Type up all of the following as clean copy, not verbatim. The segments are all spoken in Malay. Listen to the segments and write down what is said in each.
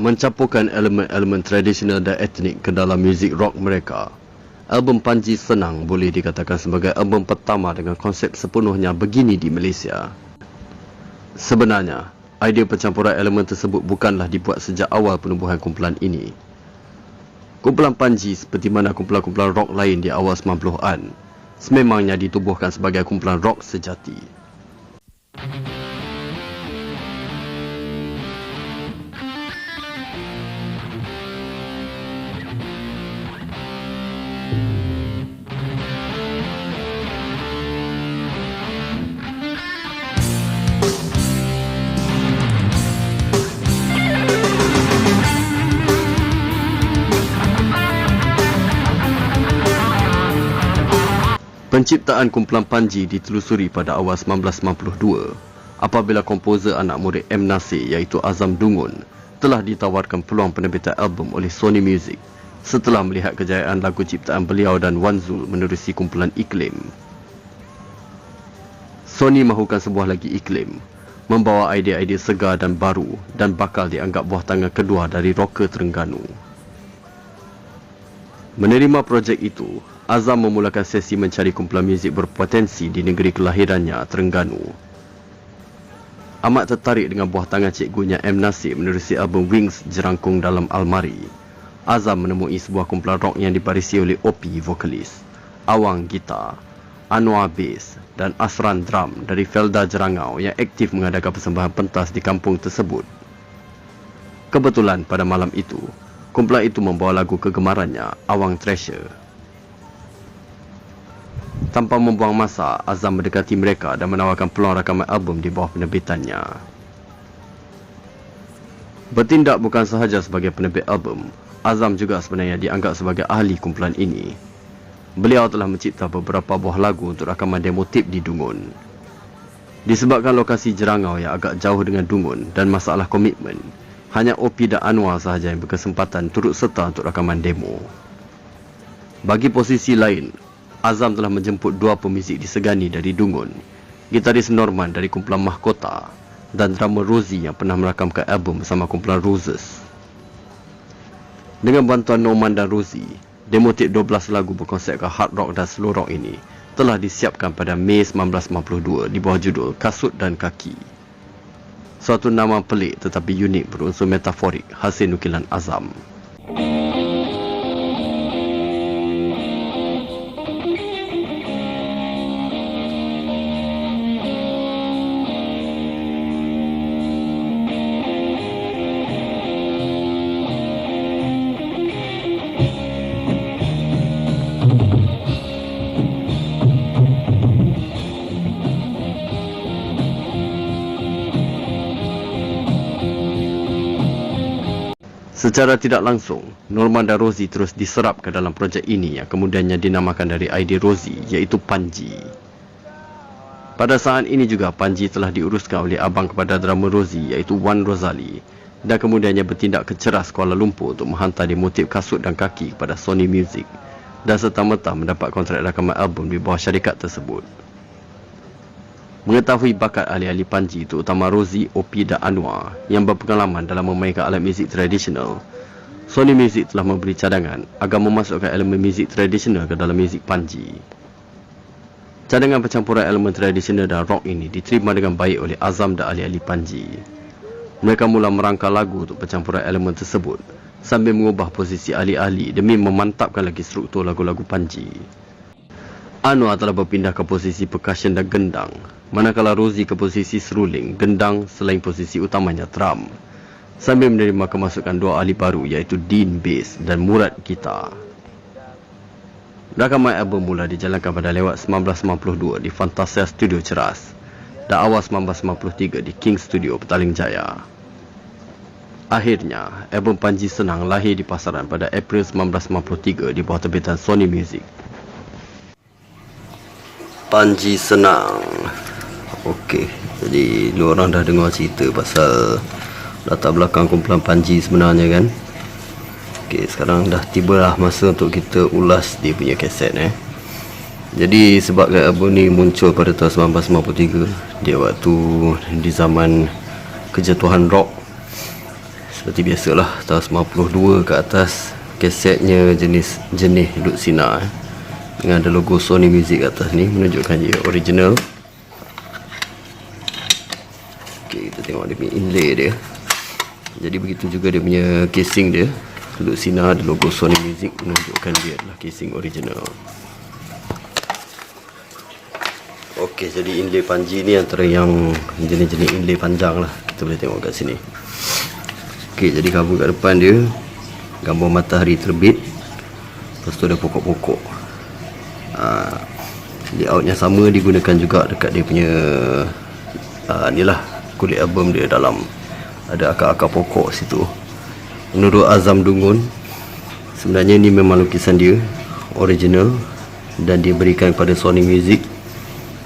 Mencampurkan elemen-elemen tradisional dan etnik ke dalam muzik rock mereka. Album Panji Senang boleh dikatakan sebagai album pertama dengan konsep sepenuhnya begini di Malaysia. Sebenarnya, idea pencampuran elemen tersebut bukanlah dibuat sejak awal penubuhan kumpulan ini. Kumpulan Panji seperti mana kumpulan-kumpulan rock lain di awal 90-an, sememangnya ditubuhkan sebagai kumpulan rock sejati. Penciptaan kumpulan Panji ditelusuri pada awal 1992 apabila komposer anak murid M. Nasir iaitu Azam Dungun telah ditawarkan peluang penerbitan album oleh Sony Music setelah melihat kejayaan lagu ciptaan beliau dan Wan Zul menerusi kumpulan Iklim. Sony mahukan sebuah lagi Iklim, membawa idea-idea segar dan baru dan bakal dianggap buah tangan kedua dari rocker Terengganu. Menerima projek itu, Azam memulakan sesi mencari kumpulan muzik berpotensi di negeri kelahirannya, Terengganu. Amat tertarik dengan buah tangan cikgunya M. Nasir menerusi album Wings Jerangkung Dalam Almari. Azam menemui sebuah kumpulan rock yang dibarisi oleh Opi vokalis, Awang gitar, Anwar bass dan Asran drum dari Felda Jerangau yang aktif mengadakan persembahan pentas di kampung tersebut. Kebetulan pada malam itu, kumpulan itu membawa lagu kegemarannya, Awang Treasure. Tanpa membuang masa, Azam mendekati mereka dan menawarkan peluang rakaman album di bawah penerbitannya. Bertindak bukan sahaja sebagai penerbit album, Azam juga sebenarnya dianggap sebagai ahli kumpulan ini. Beliau telah mencipta beberapa buah lagu untuk rakaman demo tape di Dungun. Disebabkan lokasi Jerangau yang agak jauh dengan Dungun dan masalah komitmen, hanya Opi dan Anwar sahaja yang berkesempatan turut serta untuk rakaman demo. Bagi posisi lain, Azam telah menjemput dua pemuzik disegani dari Dungun, gitaris Norman dari kumpulan Mahkota dan drummer Rosie yang pernah merakamkan album bersama kumpulan Roses. Dengan bantuan Norman dan Rosie, demo tape 12 lagu berkonsepkan hard rock dan slow rock ini telah disiapkan pada Mei 1992 di bawah judul Kasut dan Kaki. Suatu nama pelik tetapi unik berunsur metaforik hasil nukilan Azam. Secara tidak langsung, Norman dan Rosie terus diserap ke dalam projek ini yang kemudiannya dinamakan dari idea Rosie iaitu Panji. Pada saat ini juga Panji telah diuruskan oleh abang kepada drummer Rosie iaitu Wan Rosali dan kemudiannya bertindak ke Ceras Kuala Lumpur untuk menghantar motif Kasut dan Kaki kepada Sony Music dan serta-merta mendapat kontrak rakaman album di bawah syarikat tersebut. Mengetahui bakat ahli-ahli Panji terutama Rosie, Opi dan Anwar yang berpengalaman dalam memainkan alat muzik tradisional, Sony Music telah memberi cadangan agar memasukkan elemen muzik tradisional ke dalam muzik Panji. Cadangan pencampuran elemen tradisional dan rock ini diterima dengan baik oleh Azam dan ahli-ahli Panji. Mereka mula merangka lagu untuk pencampuran elemen tersebut sambil mengubah posisi ahli-ahli demi memantapkan lagi struktur lagu-lagu Panji. Anwar telah berpindah ke posisi percussion dan gendang, manakala Rozi ke posisi seruling, gendang selain posisi utamanya drum, sambil menerima kemasukan dua ahli baru iaitu Dean bass dan Murad gitar. Rakaman album mula dijalankan pada lewat 1992 di Fantasia Studio Ceras dan awal 1993 di King Studio Petaling Jaya. Akhirnya, album Panji Senang lahir di pasaran pada April 1993 di bawah terbitan Sony Music. Panji Senang. Okey, jadi lu orang dah dengar cerita pasal latar belakang kumpulan Panji sebenarnya kan? Okey, sekarang dah tibalah masa untuk kita ulas dia punya kaset Jadi sebabkan album ni muncul pada tahun 1993, dia waktu di zaman kejatuhan rock. Seperti biasalah, tahun 92 ke atas, kasetnya jenis Duk Sina dengan ada logo Sony Music atas ni, menunjukkan dia original. Okey, kita tengok dia punya inlay dia. Jadi begitu juga dia punya casing dia, Duk Sina ada logo Sony Music, menunjukkan dia adalah casing original. Okey, jadi inlay Panji ni antara yang jenis-jenis inlay panjang lah. Kita boleh tengok kat sini. Okey, jadi cover kat depan dia gambar matahari terbit, lepas tu ada pokok-pokok. Layoutnya sama digunakan juga dekat dia punya ni lah, kulit album dia. Dalam ada akar-akar pokok situ. Menurut Azam Dungun, sebenarnya ni memang lukisan dia original dan diberikan kepada Sony Music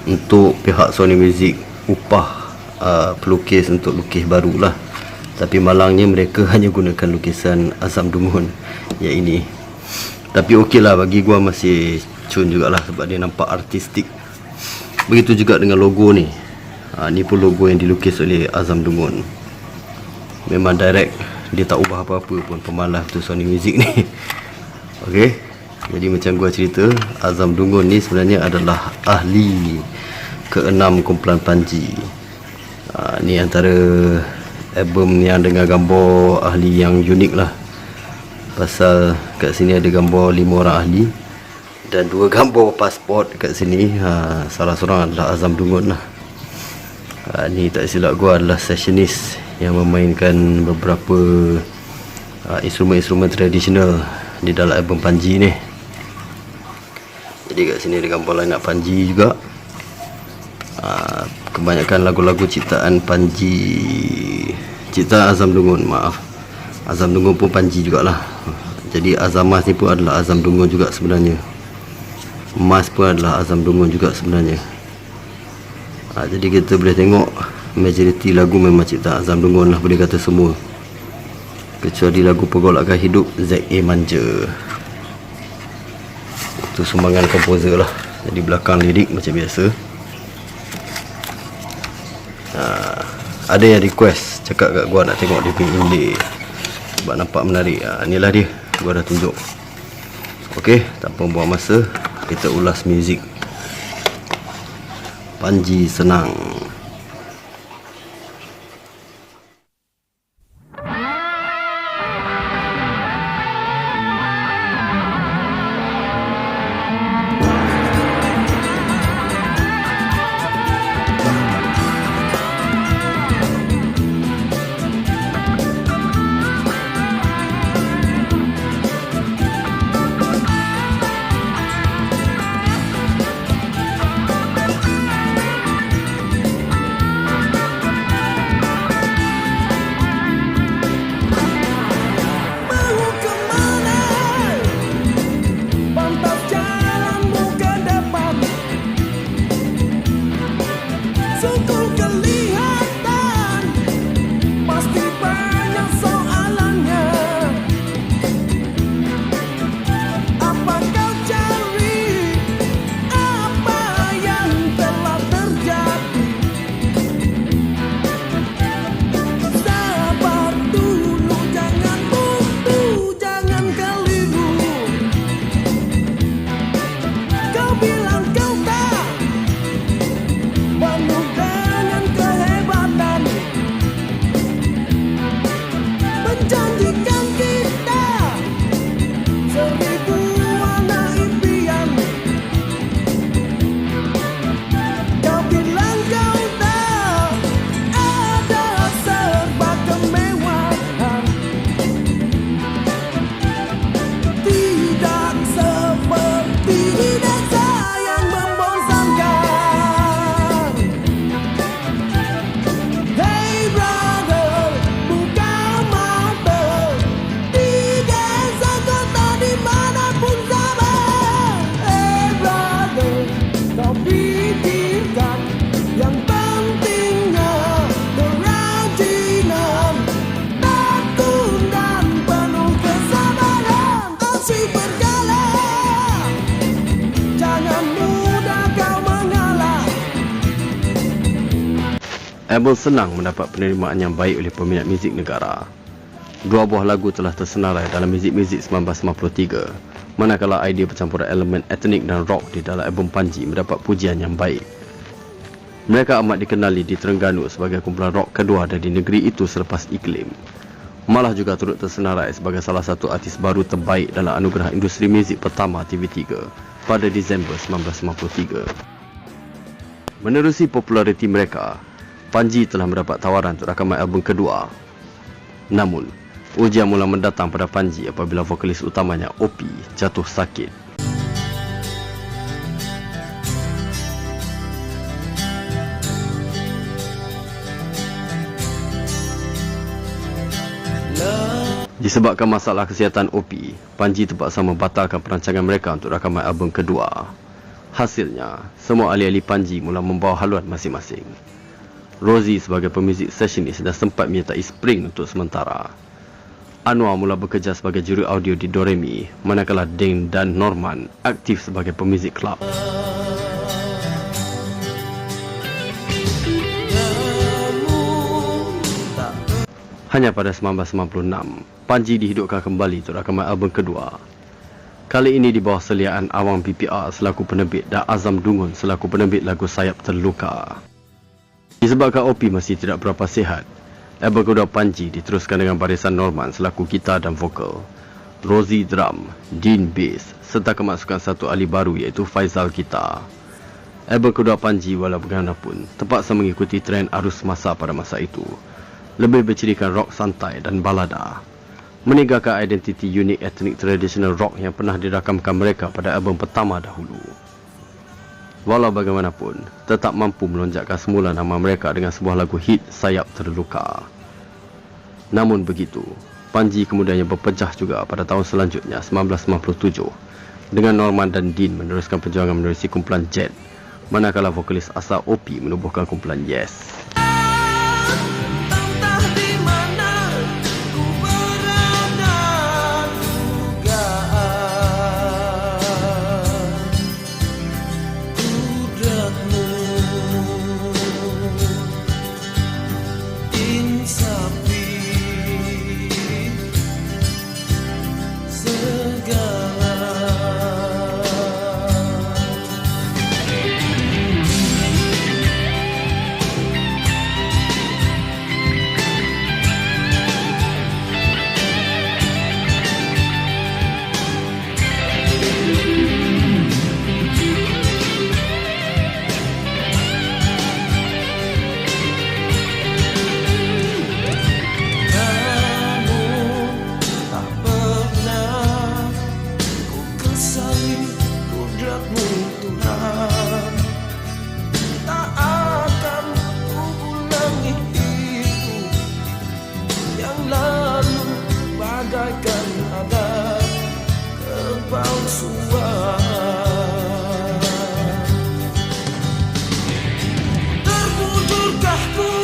untuk pihak Sony Music upah pelukis untuk lukis barulah. Tapi malangnya mereka hanya gunakan lukisan Azam Dungun yang ini. Tapi okey lah, bagi gua masih cun jugalah sebab dia nampak artistik. Begitu juga dengan logo ni. Ni pun logo yang dilukis oleh Azam Dungun. Memang direct, dia tak ubah apa-apa pun, pemalas tu Sony Music ni. Okey, jadi macam gua cerita, Azam Dungun ni sebenarnya adalah ahli ke-6 kumpulan Panji. Ni antara album yang dengan gambar ahli yang unik lah. Pasal kat sini ada gambar 5 orang ahli dan 2 gambar pasport kat sini. Salah seorang adalah Azam Dungun lah. Ni tak silap gua adalah sessionist yang memainkan beberapa instrumen-instrumen tradisional di dalam album Panji ni. Jadi kat sini ada gambar line up Panji juga. Kebanyakan lagu-lagu ciptaan Panji, ciptaan Azam Dungun, maaf, Azam Dungun pun Panji jugalah. Jadi Azamas ni pun adalah Azam Dungun juga sebenarnya. Mas pun adalah Azam Dungun juga sebenarnya. Jadi kita boleh tengok majoriti lagu memang ciptaan Azam Dungun lah, boleh kata semua, kecuali lagu Pergolakan Hidup Z.A. Manja, itu sumbangan komposer lah. Jadi belakang lirik macam biasa. Ada yang request cakap kat gua nak tengok dia punya inlay sebab nampak menarik. Inilah dia, gua dah tunjuk. Okey, tanpa buang masa, kita ulas muzik Panji Senang. Album senang mendapat penerimaan yang baik oleh peminat muzik negara. 2 buah lagu telah tersenarai dalam muzik-muzik 1993, manakala idea percampuran elemen etnik dan rock di dalam album Panji mendapat pujian yang baik. Mereka amat dikenali di Terengganu sebagai kumpulan rock kedua dari negeri itu selepas Iklim. Malah juga turut tersenarai sebagai salah satu artis baru terbaik dalam anugerah industri muzik pertama TV3 pada Disember 1993. Menerusi populariti mereka, Panji telah mendapat tawaran untuk rakaman album kedua. Namun, ujian mula mendatang pada Panji apabila vokalis utamanya Opi jatuh sakit. Disebabkan masalah kesihatan Opi, Panji terpaksa membatalkan perancangan mereka untuk rakaman album kedua. Hasilnya, semua ahli-ahli Panji mula membawa haluan masing-masing. Rosie sebagai pemuzik sessionis dah sempat menyertai Spring untuk sementara. Anwar mula bekerja sebagai juru audio di Doremi, manakala Deng dan Norman aktif sebagai pemuzik klub. Hanya pada 1996, Panji dihidupkan kembali untuk rakaman album kedua. Kali ini di bawah seliaan Awang PPR selaku penerbit dan Azam Dungun selaku penerbit lagu Sayap Terluka. Disebabkan Opi masih tidak berapa sihat, album kedua Panji diteruskan dengan barisan Norman selaku gitar dan vokal, Rosie drum, Dean bass, serta kemasukan satu ahli baru iaitu Faizal gitar. Album kedua Panji walau bagaimanapun terpaksa mengikuti trend arus masa pada masa itu, lebih bercirikan rock santai dan balada, meninggalkan identiti unik etnik tradisional rock yang pernah dirakamkan mereka pada album pertama dahulu. Walau bagaimanapun, tetap mampu melonjakkan semula nama mereka dengan sebuah lagu hit Sayap Terluka. Namun begitu, Panji kemudiannya berpecah juga pada tahun selanjutnya 1997 dengan Norman dan Dean meneruskan perjuangan menerusi kumpulan Jet, manakala vokalis asal Opi menubuhkan kumpulan Yes. Bagaikan ada kepalsuan, terbujurkah ku